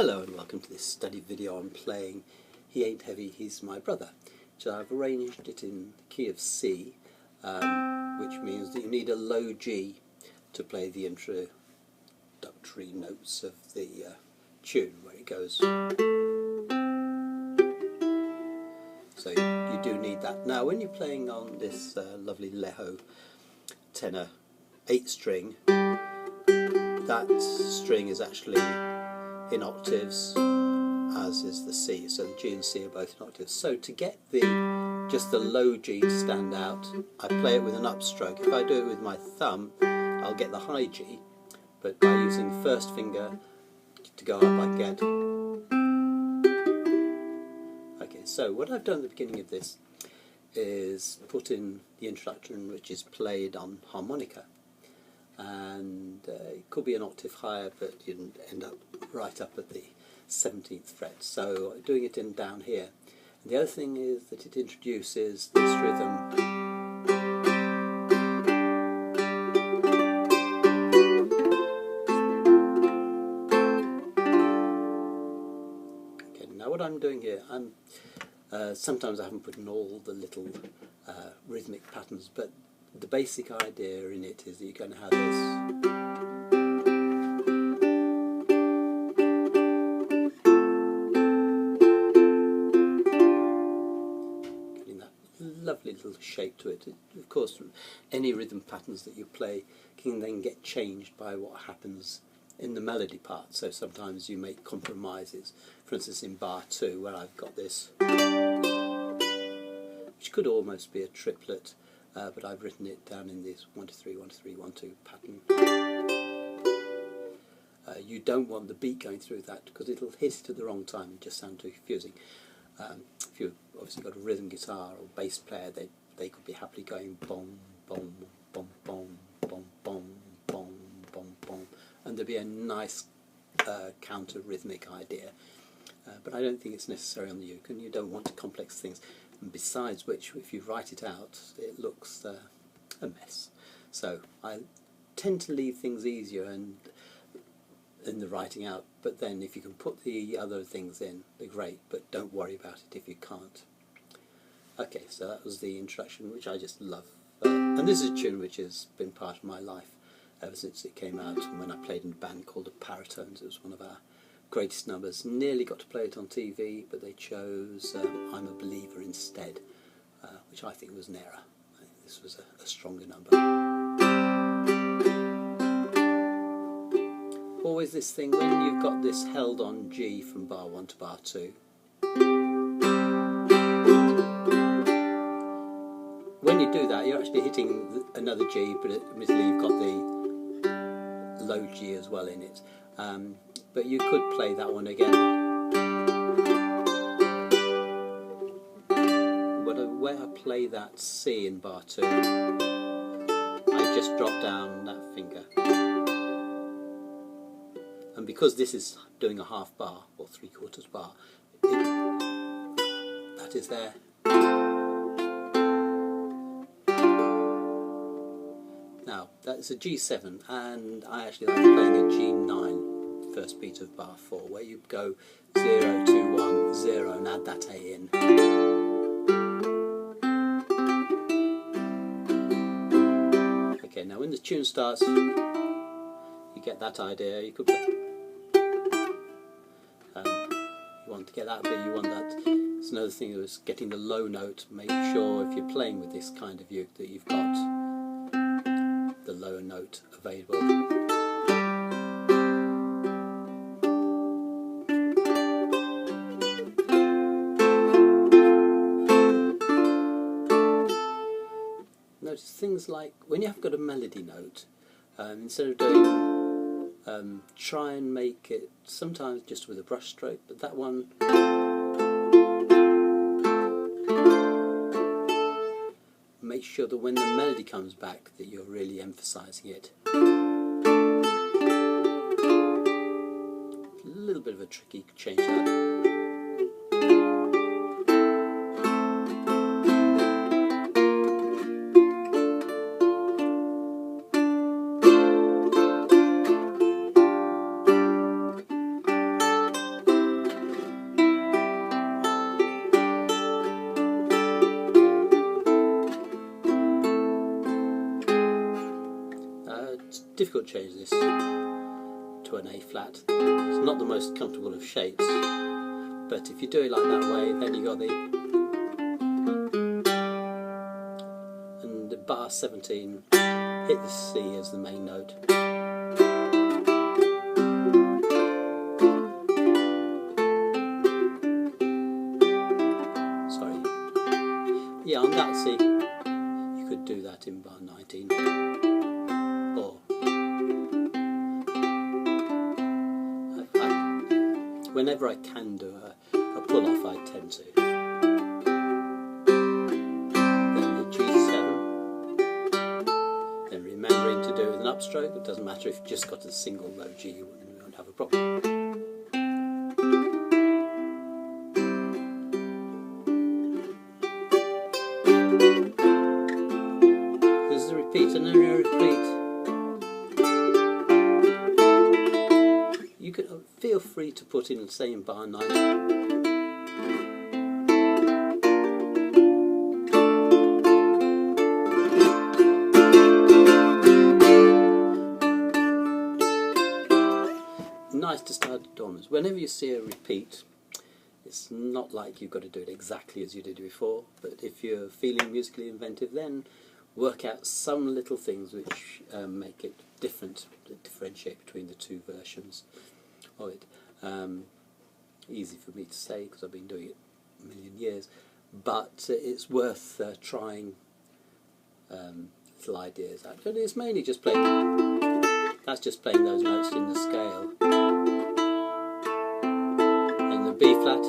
Hello and welcome to this study video on playing He Ain't Heavy, He's My Brother. So I've arranged it in the key of C, which means that you need a low G to play the introductory notes of the tune, where it goes. So you do need that. Now when you're playing on this lovely Leho tenor 8 string, that string is actually in octaves, as is the C, so the G and C are both in octaves. So to get just the low G to stand out, I play it with an upstroke. If I do it with my thumb, I'll get the high G, but by using the first finger to go up, I get. Okay, so what I've done at the beginning of this is put in the introduction, which is played on harmonica. And it could be an octave higher, but you'd end up right up at the 17th fret. So doing it in down here. And the other thing is that it introduces this rhythm. Okay, now what I'm doing here, sometimes I haven't put in all the little rhythmic patterns, but the basic idea in it is that you're going to have this. Getting that lovely little shape to it. Of course, any rhythm patterns that you play can then get changed by what happens in the melody part. So sometimes you make compromises. For instance, in bar 2, where I've got this, which could almost be a triplet. But I've written it down in this 1 2 3 1 2 3 1 2 pattern. You don't want the beat going through that because it'll hit it at the wrong time and just sound too confusing. If you've obviously got a rhythm guitar or bass player, they could be happily going bom bom bom bom bom bom bom bom bom, and there'd be a nice counter rhythmic idea. But I don't think it's necessary on the uke, and you don't want complex things. And besides which, if you write it out, it looks a mess. So I tend to leave things easier in the writing out, but then if you can put the other things in, they're great, but don't worry about it if you can't. Okay, so that was the introduction, which I just love. And this is a tune which has been part of my life ever since it came out, and when I played in a band called the Paratones. It was one of our greatest numbers. Nearly got to play it on TV, but they chose I'm a Believer instead, which I think was an error. I think this was a stronger number. Always this thing, when you've got this held on G from bar 1 to bar 2, when you do that, you're actually hitting another G, but admittedly you've got the low G as well in it. But you could play that one again. But where I play that C in bar 2, I just drop down that finger. And because this is doing a half bar, or 3/4 bar, that is there. Now, that's a G7, and I actually like playing a G9. First beat of bar 4, where you go 0 2 1 0 and add that A in. Okay, now when the tune starts, you get that idea. You could play. You want to get that, but you want that. It's another thing is getting the low note. Make sure if you're playing with this kind of uke that you've got the lower note available. Notice things like when you have got a melody note, instead of doing, try and make it sometimes just with a brush stroke, but that one, make sure that when the melody comes back that you're really emphasising it. A little bit of a tricky change that. difficult to change this to an A flat. It's not the most comfortable of shapes, but if you do it like that way, then you got the bar 17, hit the C as the main note. Sorry. Yeah, on that C, you could do that in bar 19. Or whenever I can do a pull-off, I tend to. Remembering to do with an upstroke, it doesn't matter if you've just got a single low G, you won't have a problem. This is a repeat and then a repeat. You can feel free to put in, say, in bar 9. Nice to start dominance. Whenever you see a repeat, it's not like you've got to do it exactly as you did before, but if you're feeling musically inventive, then work out some little things which make it different, differentiate between the two versions of it. Easy for me to say because I've been doing it a million years, but it's worth trying little ideas out. And it's mainly just playing. That's just playing those notes in the scale. And the B flat,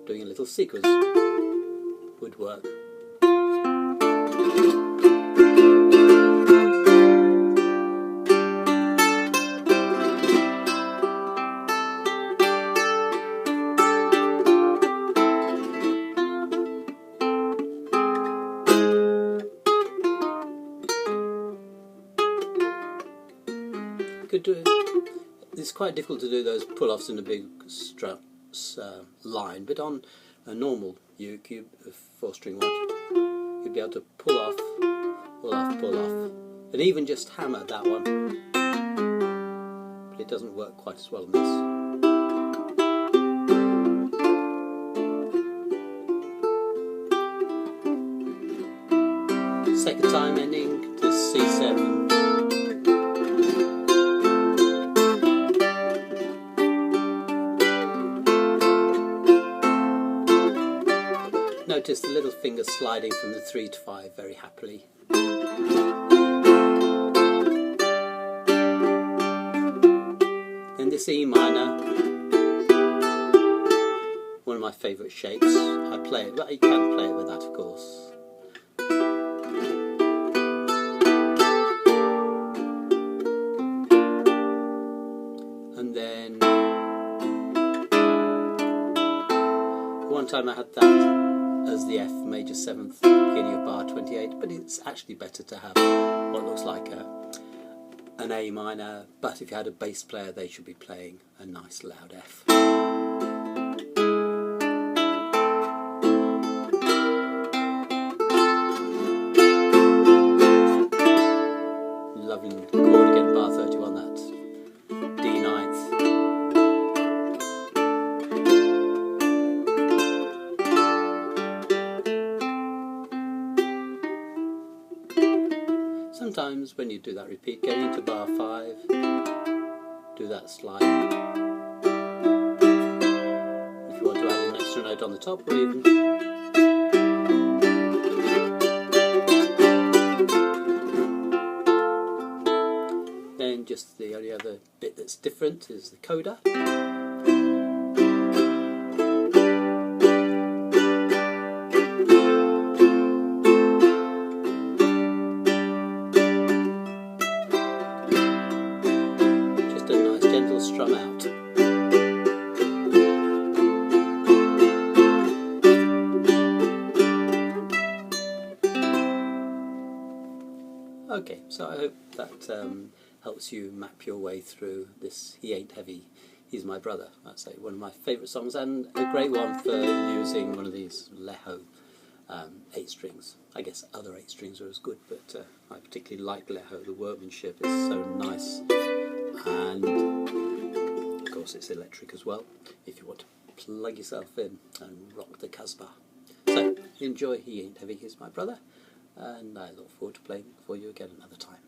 doing a little sequence would work. Could do it. It's quite difficult to do those pull-offs in a big struts line, but on a normal uke, a 4-string one, you'd be able to pull off, pull off, pull off, and even just hammer that one. But it doesn't work quite as well on this. Second time ending to C7. Notice the little finger sliding from the 3 to 5 very happily. Then this E minor, one of my favourite shapes. I play it, but you can play it with that, of course. And then one time I had that as the F major 7th, beginning of bar 28, but it's actually better to have what looks like an A minor, but if you had a bass player they should be playing a nice loud F. Lovely chord again, bar 31, that D ninth. Sometimes when you do that repeat, go into bar 5, do that slide. If you want to add an extra note on the top, or even then just the only other bit that's different is the coda. Strum out. Okay, so I hope that helps you map your way through this He Ain't Heavy, He's My Brother. That's one of my favourite songs, and a great one for using one of these Leho 8 strings. I guess other 8 strings are as good, but I particularly like Leho. The workmanship is so nice, and of course it's electric as well, if you want to plug yourself in and rock the Casbah. So enjoy. He Ain't Heavy is my brother, and I look forward to playing for you again another time.